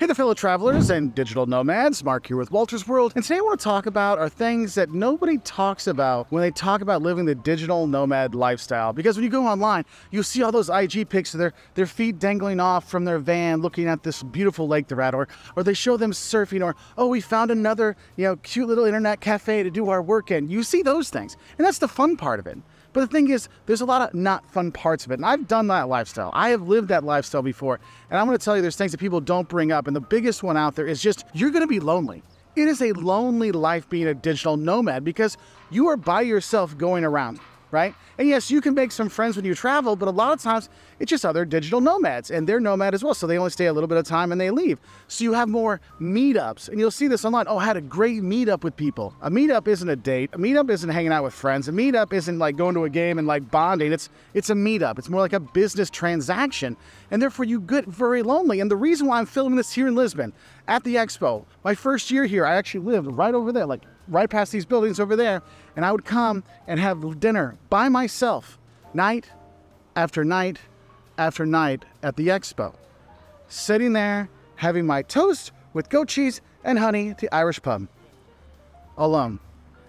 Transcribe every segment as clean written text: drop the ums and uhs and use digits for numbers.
Hey there, fellow travelers and digital nomads. Mark here with Wolters World, and today I want to talk about are things that nobody talks about when they talk about living the digital nomad lifestyle. Because when you go online, you'll see all those IG pics of their feet dangling off from their van looking at this beautiful lake they're at, or they show them surfing, or, oh, we found another, cute little internet cafe to do our work in. You see those things, and that's the fun part of it. But the thing is, there's a lot of not fun parts of it, and I've done that lifestyle. I have lived that lifestyle before, and I'm going to tell you there's things that people don't bring up, and the biggest one out there is just, you're going to be lonely. It is a lonely life being a digital nomad because you are by yourself going around, right? And yes, you can make some friends when you travel, but a lot of times it's just other digital nomads, and they're nomad as well, so they only stay a little bit of time and they leave. So you have more meetups, and you'll see this online. Oh, I had a great meetup with people. A meetup isn't a date. A meetup isn't hanging out with friends. A meetup isn't like going to a game and like bonding. It's a meetup. It's more like a business transaction, and therefore you get very lonely. And the reason why I'm filming this here in Lisbon at the expo, my first year here, I actually lived right over there, like right past these buildings over there, and I would come and have dinner by myself night after night after night at the expo, sitting there having my toast with goat cheese and honey at the Irish pub alone.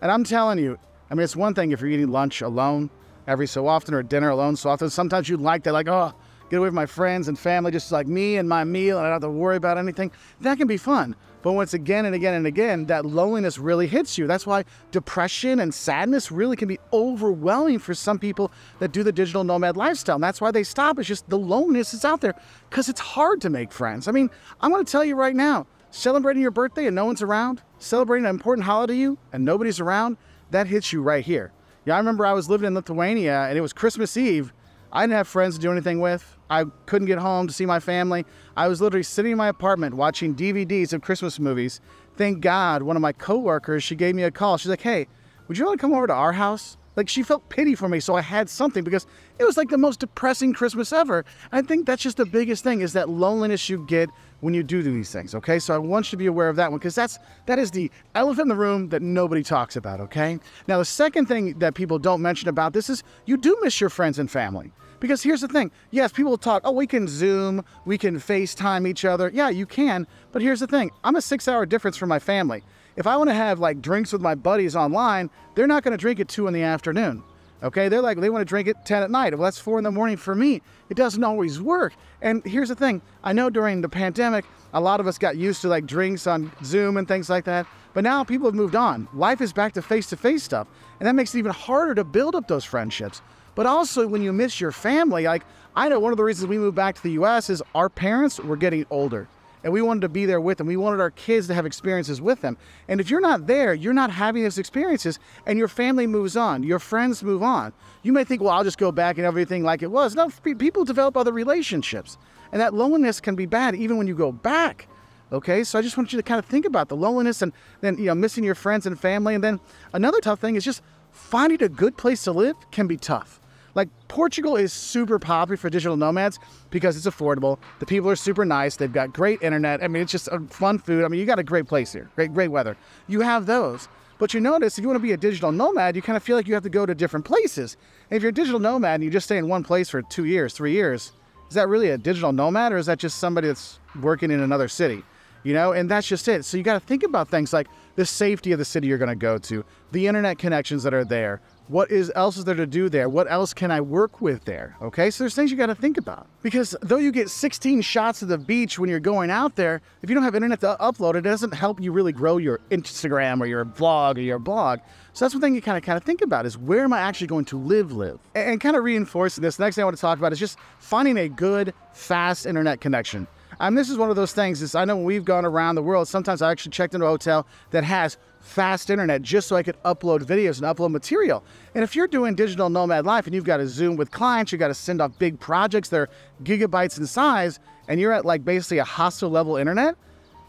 And I'm telling you, I mean, it's one thing if you're eating lunch alone every so often, or dinner alone so often. Sometimes you like that, like, oh, get away from my friends and family, just like me and my meal, and I don't have to worry about anything. That can be fun. But when it's again and again and again, that loneliness really hits you. That's why depression and sadness really can be overwhelming for some people that do the digital nomad lifestyle. And that's why they stop. It's just the loneliness is out there because it's hard to make friends. I mean, I'm going to tell you right now, celebrating your birthday and no one's around, celebrating an important holiday to you and nobody's around, that hits you right here. Yeah, I remember I was living in Lithuania and it was Christmas Eve. I didn't have friends to do anything with. I couldn't get home to see my family. I was literally sitting in my apartment watching DVDs of Christmas movies. Thank God, one of my coworkers, she gave me a call. She's like, hey, would you want to come over to our house? Like, she felt pity for me, so I had something because it was like the most depressing Christmas ever. I think that's just the biggest thing, is that loneliness you get when you do these things, okay? So I want you to be aware of that one because that is the elephant in the room that nobody talks about, okay? Now, the second thing that people don't mention about this is you do miss your friends and family. Because here's the thing. Yes, people talk, oh, we can Zoom, we can FaceTime each other. Yeah, you can. But here's the thing. I'm a 6-hour difference from my family. If I want to have like drinks with my buddies online, they're not going to drink at 2 in the afternoon. Okay, they want to drink at 10 at night. Well, that's 4 in the morning for me. It doesn't always work. And here's the thing. I know during the pandemic, a lot of us got used to like drinks on Zoom and things like that. But now people have moved on. Life is back to face-to-face stuff. And that makes it even harder to build up those friendships. But also when you miss your family, like I know one of the reasons we moved back to the US is our parents were getting older and we wanted to be there with them. We wanted our kids to have experiences with them. And if you're not there, you're not having those experiences and your family moves on, your friends move on. You may think, well, I'll just go back and everything like it was. No, people develop other relationships and that loneliness can be bad even when you go back. Okay, so I just want you to kind of think about the loneliness and then, missing your friends and family. And then another tough thing is just finding a good place to live can be tough. Like Portugal is super popular for digital nomads because it's affordable. The people are super nice. They've got great internet. I mean, it's just fun food. I mean, you got a great place here, great weather. You have those. But you notice if you want to be a digital nomad, you kind of feel like you have to go to different places. And if you're a digital nomad and you just stay in one place for 2 years, 3 years, is that really a digital nomad or is that just somebody that's working in another city? And that's just it. So you got to think about things like the safety of the city you're going to go to, the internet connections that are there. What else is there to do there? What else can I work with there? Okay, so there's things you got to think about. Because though you get 16 shots of the beach when you're going out there, if you don't have internet to upload, it doesn't help you really grow your Instagram or your vlog or your blog. So that's one thing you kind of think about is where am I actually going to live? And kind of reinforcing this, the next thing I want to talk about is just finding a good, fast internet connection. This is one of those things is I know when we've gone around the world, sometimes I actually checked into a hotel that has fast internet just so I could upload videos and upload material. And if you're doing digital nomad life and you've got to Zoom with clients, you've got to send off big projects that are gigabytes in size, and you're at like basically a hostel level internet,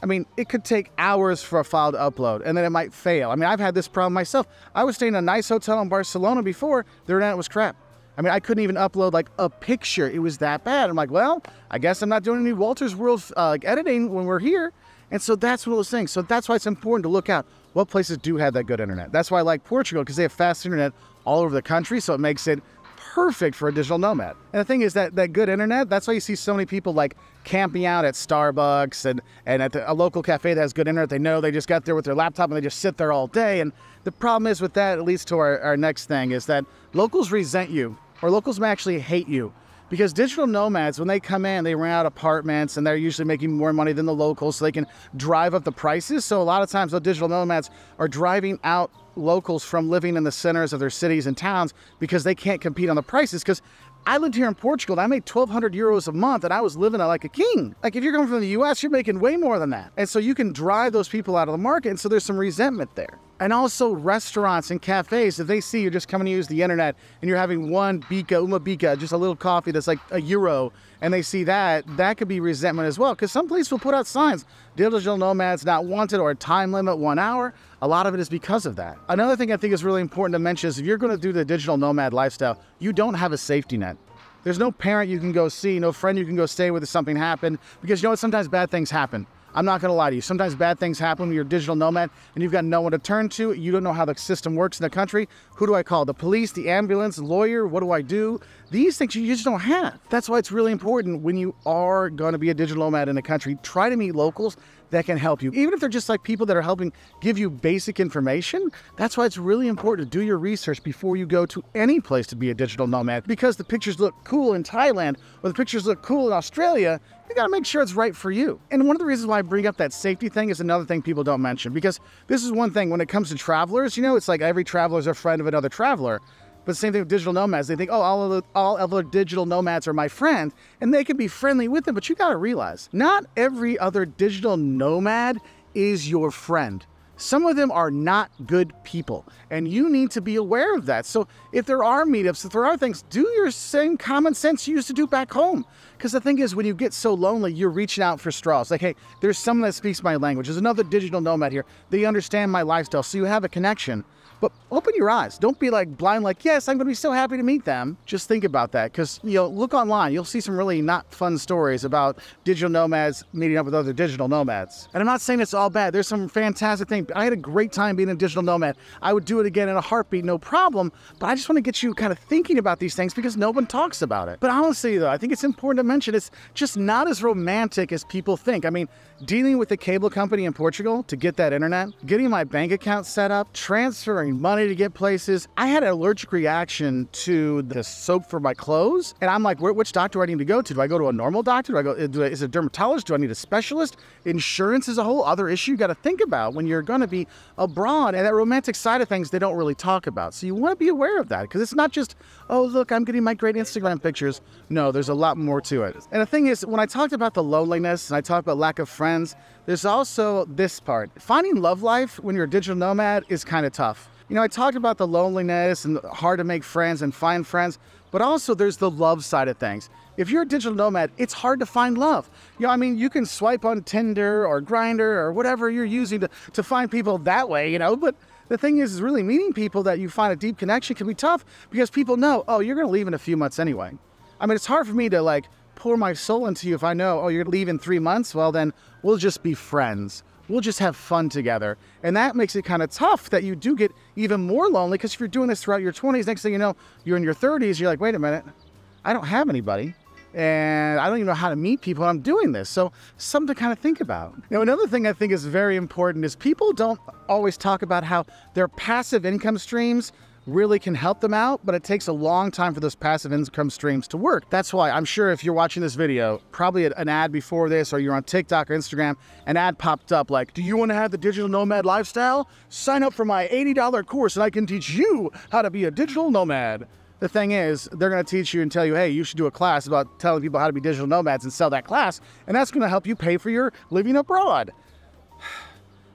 I mean, it could take hours for a file to upload and then it might fail. I mean, I've had this problem myself. I was staying in a nice hotel in Barcelona before, the internet was crap. I mean, I couldn't even upload like a picture. It was that bad. I'm like, well, I guess I'm not doing any Wolters World editing when we're here. And so that's one of those things. So that's why it's important to look out what places do have that good internet. That's why I like Portugal, because they have fast internet all over the country. So it makes it perfect for a digital nomad. And the thing is that good internet, that's why you see so many people like camping out at Starbucks and at a local cafe that has good internet. They know they just got there with their laptop and they just sit there all day. And the problem is with that, it leads to our next thing, is that locals resent you, or locals may actually hate you. Because digital nomads, when they come in, they rent out apartments and they're usually making more money than the locals, so they can drive up the prices. So a lot of times, the digital nomads are driving out locals from living in the centers of their cities and towns because they can't compete on the prices. Because I lived here in Portugal and I made 1,200 euros a month and I was living like a king. Like if you're coming from the US, you're making way more than that. And so you can drive those people out of the market. And so there's some resentment there. And also restaurants and cafes, if they see you're just coming to use the internet and you're having one bica, uma bica, just a little coffee that's like €1, and they see that, that could be resentment as well. Because some places will put out signs, digital nomads not wanted, or a time limit, 1 hour. A lot of it is because of that. Another thing I think is really important to mention is if you're going to do the digital nomad lifestyle, you don't have a safety net. There's no parent you can go see, no friend you can go stay with if something happened, because you know what, sometimes bad things happen. I'm not gonna lie to you. Sometimes bad things happen when you're a digital nomad and you've got no one to turn to. You don't know how the system works in the country. Who do I call? The police, the ambulance, lawyer? What do I do? These things you just don't have. That's why it's really important when you are gonna be a digital nomad in a country, try to meet locals that can help you. Even if they're just like people that are helping give you basic information, that's why it's really important to do your research before you go to any place to be a digital nomad. Because the pictures look cool in Thailand or the pictures look cool in Australia, you gotta make sure it's right for you. And one of the reasons why I bring up that safety thing is another thing people don't mention, because this is one thing when it comes to travelers, you know, it's like every traveler is a friend of another traveler. But same thing with digital nomads. They think, oh, all other digital nomads are my friend, and they can be friendly with them. But you gotta realize, not every other digital nomad is your friend. Some of them are not good people, and you need to be aware of that. So if there are meetups, if there are things, do your same common sense you used to do back home. Because the thing is, when you get so lonely, you're reaching out for straws. Like, hey, there's someone that speaks my language. There's another digital nomad here. They understand my lifestyle, so you have a connection. But open your eyes. Don't be like blind, like, yes, I'm gonna be so happy to meet them. Just think about that, because you know, look online. You'll see some really not fun stories about digital nomads meeting up with other digital nomads. And I'm not saying it's all bad. There's some fantastic things. I had a great time being a digital nomad. I would do it again in a heartbeat, no problem. But I just want to get you kind of thinking about these things because no one talks about it. But honestly, though, I think it's important to mention it's just not as romantic as people think. I mean, dealing with the cable company in Portugal to get that internet, getting my bank account set up, transferring money to get places. I had an allergic reaction to the soap for my clothes. And I'm like, which doctor do I need to go to? Do I go to a normal doctor? Is it a dermatologist? Do I need a specialist? Insurance is a whole other issue you got to think about when you're going to be abroad. And that romantic side of things, they don't really talk about. So you want to be aware of that, because it's not just, oh, look, I'm getting my great Instagram pictures. No, there's a lot more to it. And the thing is, when I talked about the loneliness and I talked about lack of friends, there's also this part. Finding love life when you're a digital nomad is kind of tough. You know, I talked about the loneliness and hard to make friends and find friends, but also there's the love side of things. If you're a digital nomad, it's hard to find love. You know, I mean, you can swipe on Tinder or Grindr or whatever you're using to find people that way, you know, but the thing is really meeting people that you find a deep connection can be tough because people know, oh, you're going to leave in a few months anyway. I mean, it's hard for me to like pour my soul into you if I know, oh, you're going to leave in 3 months. Well, then we'll just be friends. We'll just have fun together. And that makes it kind of tough that you do get even more lonely, because if you're doing this throughout your 20s, next thing you know, you're in your 30s, you're like, wait a minute, I don't have anybody. And I don't even know how to meet people when I'm doing this. So something to kind of think about. Now, another thing I think is very important is people don't always talk about how their passive income streams really can help them out, but it takes a long time for those passive income streams to work. That's why I'm sure if you're watching this video, probably an ad before this, or you're on TikTok or Instagram, an ad popped up like, do you want to have the digital nomad lifestyle? Sign up for my $80 course and I can teach you how to be a digital nomad. The thing is, they're going to teach you and tell you, hey, you should do a class about telling people how to be digital nomads and sell that class, and that's going to help you pay for your living abroad.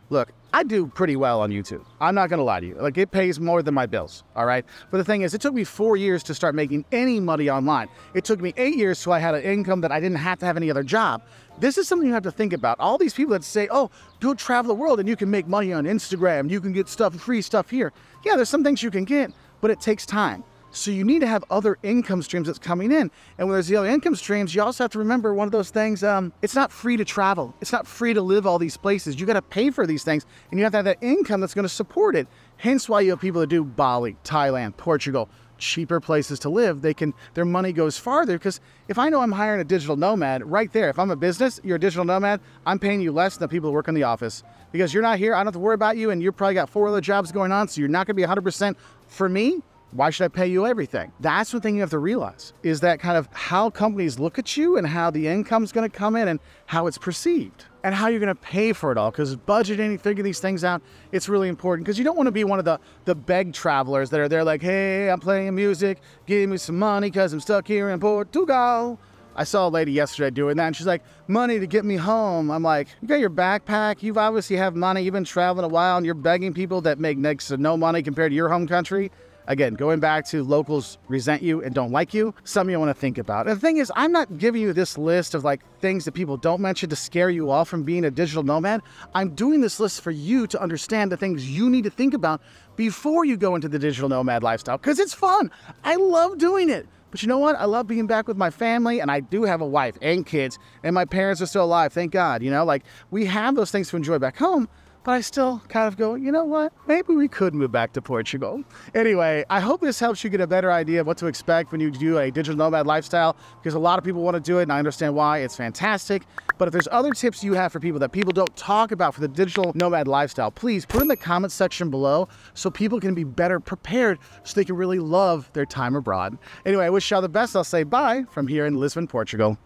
Look, I do pretty well on YouTube. I'm not gonna lie to you. Like, it pays more than my bills, all right? But the thing is, it took me 4 years to start making any money online. It took me 8 years till I had an income that I didn't have to have any other job. This is something you have to think about. All these people that say, oh, go travel the world and you can make money on Instagram, you can get free stuff here. Yeah, there's some things you can get, but it takes time. So you need to have other income streams that's coming in. And when there's the other income streams, you also have to remember one of those things, it's not free to travel. It's not free to live all these places. You got to pay for these things, and you have to have that income that's going to support it. Hence why you have people that do Bali, Thailand, Portugal, cheaper places to live, their money goes farther. Because if I know I'm hiring a digital nomad right there, if I'm a business, you're a digital nomad, I'm paying you less than the people who work in the office. Because you're not here, I don't have to worry about you, and you've probably got 4 other jobs going on, so you're not gonna be 100% for me. Why should I pay you everything? That's one thing you have to realize, is that kind of how companies look at you and how the income's gonna come in and how it's perceived and how you're gonna pay for it all. Because budgeting, figuring these things out, it's really important, because you don't wanna be one of the beg travelers that are there like, hey, I'm playing music, give me some money because I'm stuck here in Portugal. I saw a lady yesterday doing that, and she's like, money to get me home. I'm like, you got your backpack, you obviously have money, you've been traveling a while, and you're begging people that make next to no money compared to your home country. Again, going back to locals resent you and don't like you, something you want to think about. And the thing is, I'm not giving you this list of like things that people don't mention to scare you off from being a digital nomad. I'm doing this list for you to understand the things you need to think about before you go into the digital nomad lifestyle, because it's fun. I love doing it. But you know what? I love being back with my family, and I do have a wife and kids, and my parents are still alive, thank God. You know, like, we have those things to enjoy back home, but I still kind of go, you know what? Maybe we could move back to Portugal. Anyway, I hope this helps you get a better idea of what to expect when you do a digital nomad lifestyle, because a lot of people want to do it, and I understand why. It's fantastic. But if there's other tips you have for people that people don't talk about for the digital nomad lifestyle, please put in the comment section below so people can be better prepared so they can really love their time abroad. Anyway, I wish y'all the best. I'll say bye from here in Lisbon, Portugal.